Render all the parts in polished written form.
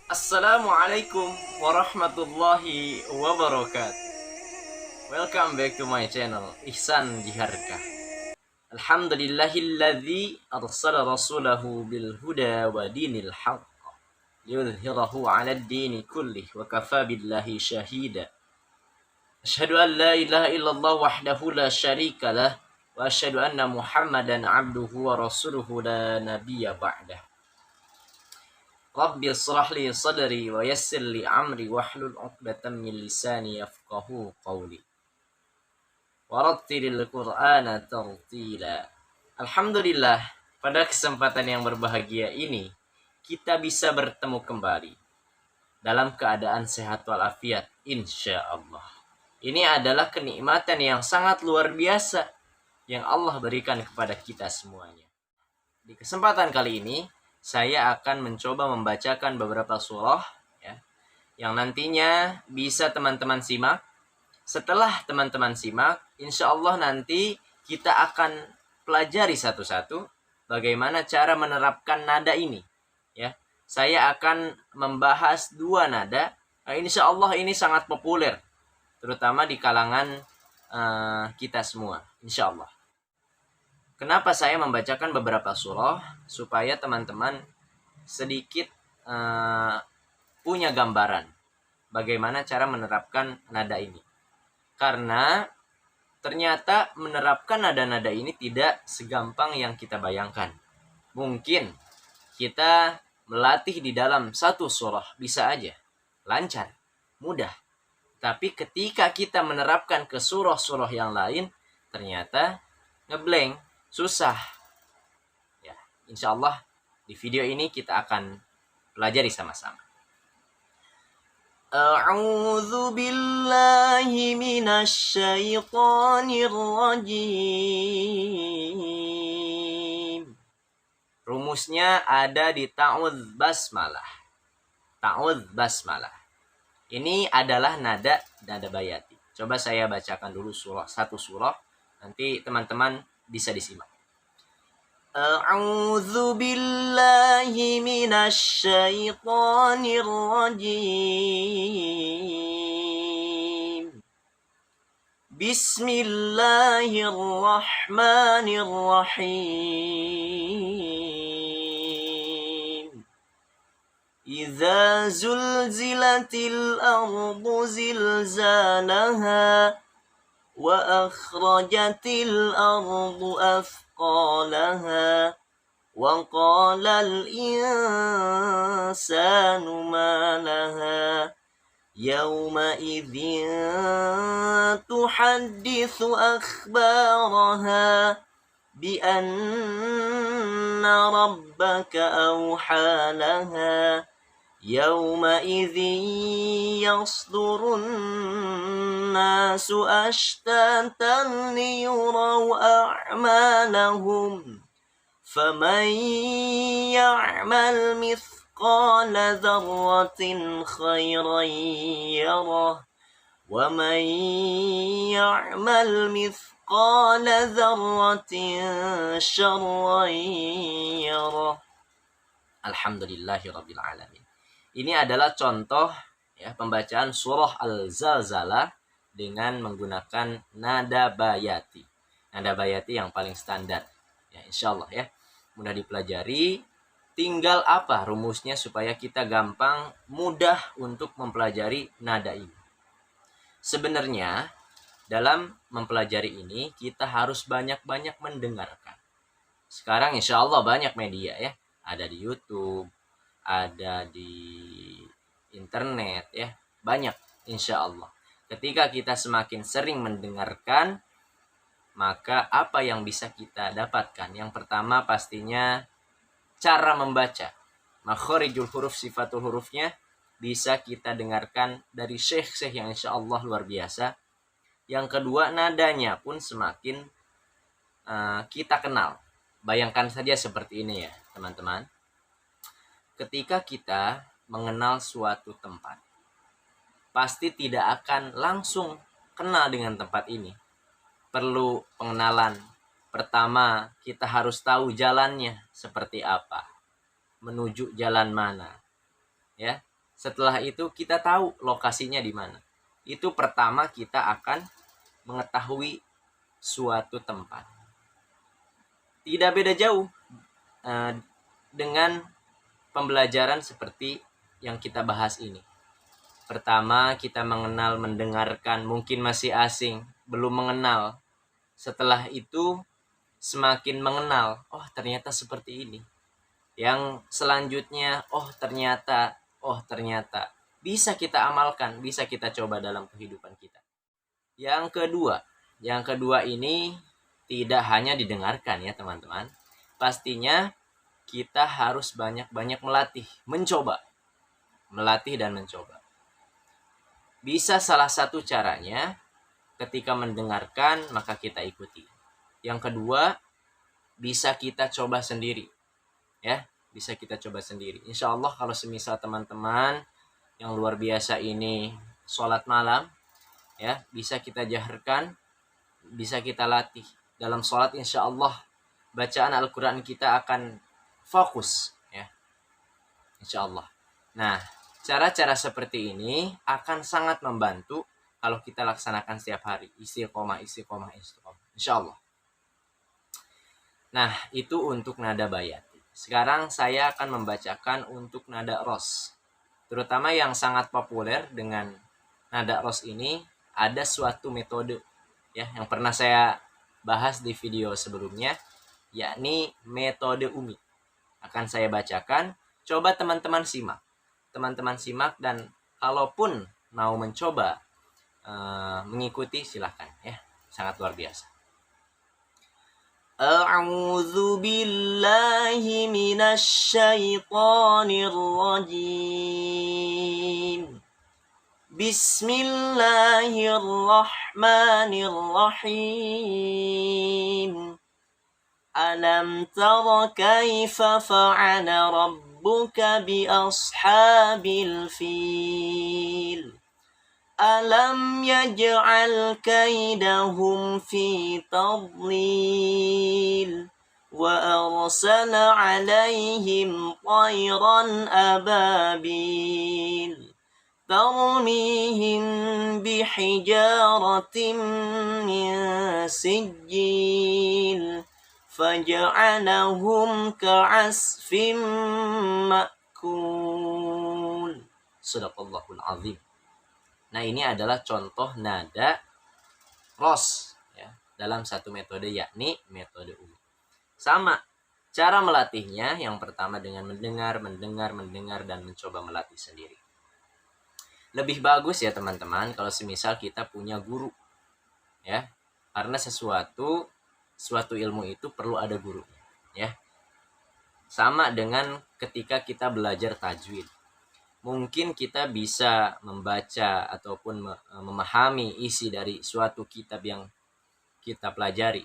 Assalamualaikum warahmatullahi wabarakatuh. Welcome back to my channel Ihsan Jiharka. Alhamdulillahilladzi arsala rasulahu bil huda wa dinil haqq liyudhhirahu 'ala ad-dini kullih wa kafa billahi shahida. Asyhadu an la ilaha illallah wahdahu la syarika lah wa asyhadu anna Muhammadan 'abduhu wa rasuluhu la nabiyya ba'dah. Rabbi israh li sadri wa yassir li amri wahlul 'uqdatam min lisani yafqahu qawli. Warattilil Qur'ana tartila. Alhamdulillah, pada kesempatan yang berbahagia ini kita bisa bertemu kembali dalam keadaan sehat walafiat insyaallah. Ini adalah kenikmatan yang sangat luar biasa yang Allah berikan kepada kita semuanya. Di kesempatan kali ini saya akan mencoba membacakan beberapa surah ya, yang nantinya bisa teman-teman simak. Setelah teman-teman simak, insya Allah nanti kita akan pelajari satu-satu bagaimana cara menerapkan nada ini. Ya, saya akan membahas dua nada. Insya Allah ini sangat populer, terutama di kalangan kita semua. Insya Allah. Kenapa saya membacakan beberapa surah? Supaya teman-teman sedikit punya gambaran bagaimana cara menerapkan nada ini. Karena ternyata menerapkan nada-nada ini tidak segampang yang kita bayangkan. Mungkin kita melatih di dalam satu surah bisa aja, lancar, mudah. Tapi ketika kita menerapkan ke surah-surah yang lain, ternyata ngeblank, susah. Ya, insya Allah di video ini kita akan pelajari sama-sama. A'udzu billahi minasy syaithanir rajim. Rumusnya ada di ta'udz basmalah. Ta'udz basmalah. Ini adalah nada bayati. Coba saya bacakan dulu satu surah, nanti teman-teman bisa disimak. A'udzu billahi minasy syaithanir rajim. Bismillahirrahmanirrahim. Idza zulzilatil ardu zilzalaha wa akhrajatil ardu أثقالها وقال الإنسان ما لها يومئذ تحدث أخبارها بأن ربك أوحى لها يومئذ يصدر الناس أشتاتا ليروا أعمالهم فمن يعمل مثقال ذرة خيرا يره ومن يعمل مثقال ذرة شرا يره. Alhamdulillahirabbil alamin. Ini adalah contoh ya pembacaan surah Al-Zalzalah dengan menggunakan nada bayati. Nada bayati yang paling standar. Ya, insyaallah ya. Mudah dipelajari. Tinggal apa rumusnya supaya kita gampang, mudah untuk mempelajari nada ini. Sebenarnya dalam mempelajari ini kita harus banyak-banyak mendengarkan. Sekarang insyaallah banyak media ya. Ada di YouTube, ada di internet ya, banyak insya Allah. Ketika kita semakin sering mendengarkan, maka apa yang bisa kita dapatkan? Yang pertama pastinya cara membaca. Makhorijul huruf, sifatul hurufnya bisa kita dengarkan dari syekh-syekh yang insya Allah luar biasa. Yang kedua, nadanya pun semakin kita kenal. Bayangkan saja seperti ini ya teman-teman. Ketika kita mengenal suatu tempat, pasti tidak akan langsung kenal dengan tempat ini. Perlu pengenalan. Pertama, kita harus tahu jalannya seperti apa. Menuju jalan mana. Ya. Setelah itu kita tahu lokasinya di mana. Itu pertama kita akan mengetahui suatu tempat. Tidak beda jauh dengan pembelajaran seperti yang kita bahas ini. Pertama kita mengenal, mendengarkan, mungkin masih asing, belum mengenal. Setelah itu semakin mengenal, oh ternyata seperti ini. Yang selanjutnya, oh ternyata bisa kita amalkan, bisa kita coba dalam kehidupan kita. Yang kedua ini tidak hanya didengarkan ya teman-teman. Pastinya kita harus banyak-banyak melatih, melatih dan mencoba. Bisa salah satu caranya ketika mendengarkan maka kita ikuti. Yang kedua, bisa kita coba sendiri. Ya, bisa kita coba sendiri. Insya Allah kalau semisal teman-teman yang luar biasa ini sholat malam, ya bisa kita jaharkan, bisa kita latih. Dalam sholat insya Allah bacaan Al-Quran kita akan fokus. Ya, insya Allah. Nah, cara-cara seperti ini akan sangat membantu kalau kita laksanakan setiap hari. Istiqomah. Insya Allah. Nah, itu untuk nada bayati. Sekarang saya akan membacakan untuk nada ros. Terutama yang sangat populer dengan nada ros ini, ada suatu metode ya yang pernah saya bahas di video sebelumnya, yakni metode Umi. Akan saya bacakan, coba teman-teman simak. Teman-teman simak dan kalaupun mau mencoba mengikuti silahkan ya. Sangat luar biasa. A'udzu billahi minasy syaithanir rajim. Bismillahirrahmanirrahim. Alam tara kaifa fa'ala rabbuka bi ashabil fil. Alam yaj'al kaidahum fi tadlil wa arsala 'alaihim tayran ababil tarmihim bihijaratin min sijil faj'alahum ka'asfin ma'kul. Sadaqallahul azim. Nah, ini adalah contoh nada ros ya, dalam satu metode yakni metode Umi. Sama cara melatihnya, yang pertama dengan mendengar dan mencoba melatih sendiri. Lebih bagus ya teman-teman kalau semisal kita punya guru ya. Karena suatu ilmu itu perlu ada gurunya ya. Sama dengan ketika kita belajar tajwid. Mungkin kita bisa membaca ataupun memahami isi dari suatu kitab yang kita pelajari.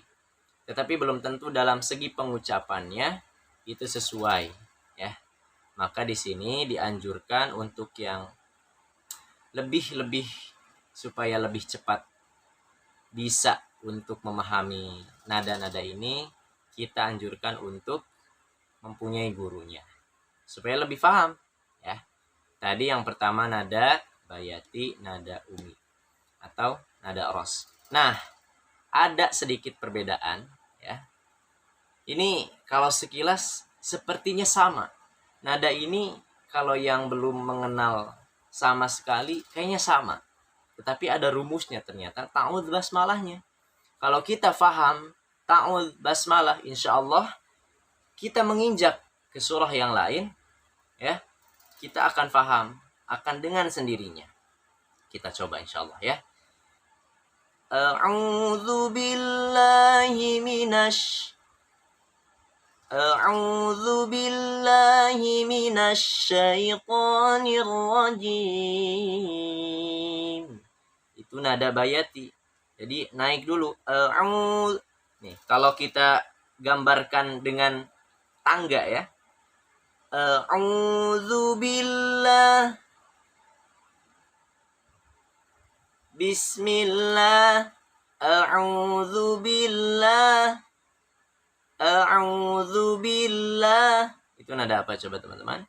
Tetapi belum tentu dalam segi pengucapannya itu sesuai ya. Maka di sini dianjurkan untuk yang lebih supaya lebih cepat bisa untuk memahami nada-nada ini, kita anjurkan untuk mempunyai gurunya supaya lebih paham ya. Tadi yang pertama nada bayati, nada umi atau nada ros. Nah, ada sedikit perbedaan ya. Ini kalau sekilas sepertinya sama. Nada ini kalau yang belum mengenal sama sekali kayaknya sama. Tetapi ada rumusnya ternyata, ta'awudz basmalahnya. Kalau kita faham ta'awudz basmalah, insya Allah kita menginjak ke surah yang lain ya, kita akan paham, akan dengan sendirinya. Kita coba insya Allah ya. A'udzu billahi minasyaitonir rajim. Itu nada bayati. Jadi naik dulu. Nih, kalau kita gambarkan dengan tangga ya. A'udzu billah. Bismillah. A'udzu billah. A'udzu billah. Itu nada apa coba teman-teman?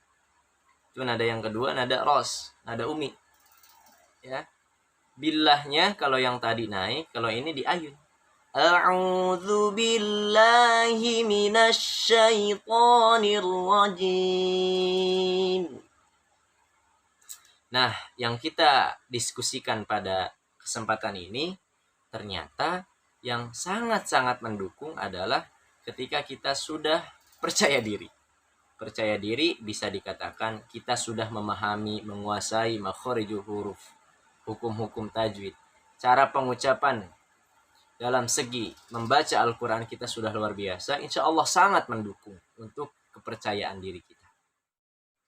Itu nada yang kedua, nada ros, nada umi. Ya. Billahnya kalau yang tadi naik, kalau ini diayun. A'udzu billahi minasyaitonir rajim. Nah, yang kita diskusikan pada kesempatan ini ternyata yang sangat-sangat mendukung adalah ketika kita sudah percaya diri. Percaya diri bisa dikatakan kita sudah memahami, menguasai makhorijul huruf, hukum-hukum tajwid. Cara pengucapan dalam segi membaca Al-Quran kita sudah luar biasa. Insya Allah sangat mendukung untuk kepercayaan diri kita.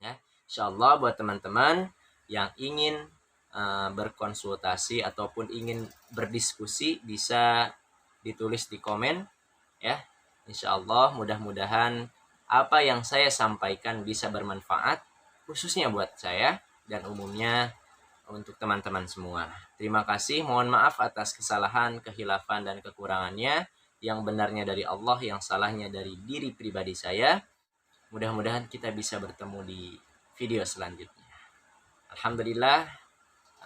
Ya, insya Allah buat teman-teman yang ingin berkonsultasi ataupun ingin berdiskusi bisa ditulis di komen ya. Insya Allah mudah-mudahan apa yang saya sampaikan bisa bermanfaat khususnya buat saya dan umumnya untuk teman-teman semua. Terima kasih, mohon maaf atas kesalahan, kehilafan dan kekurangannya. Yang benarnya dari Allah, yang salahnya dari diri pribadi saya. Mudah-mudahan kita bisa bertemu di video selanjutnya. Alhamdulillah.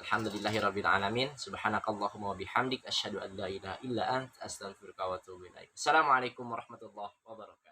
Alhamdulillahirabbil alamin. Subhanakallahumma wa bihamdik asyhadu an la ilaha illa ant astaghfiruka wa atubu ilaik. Assalamualaikum warahmatullahi wabarakatuh.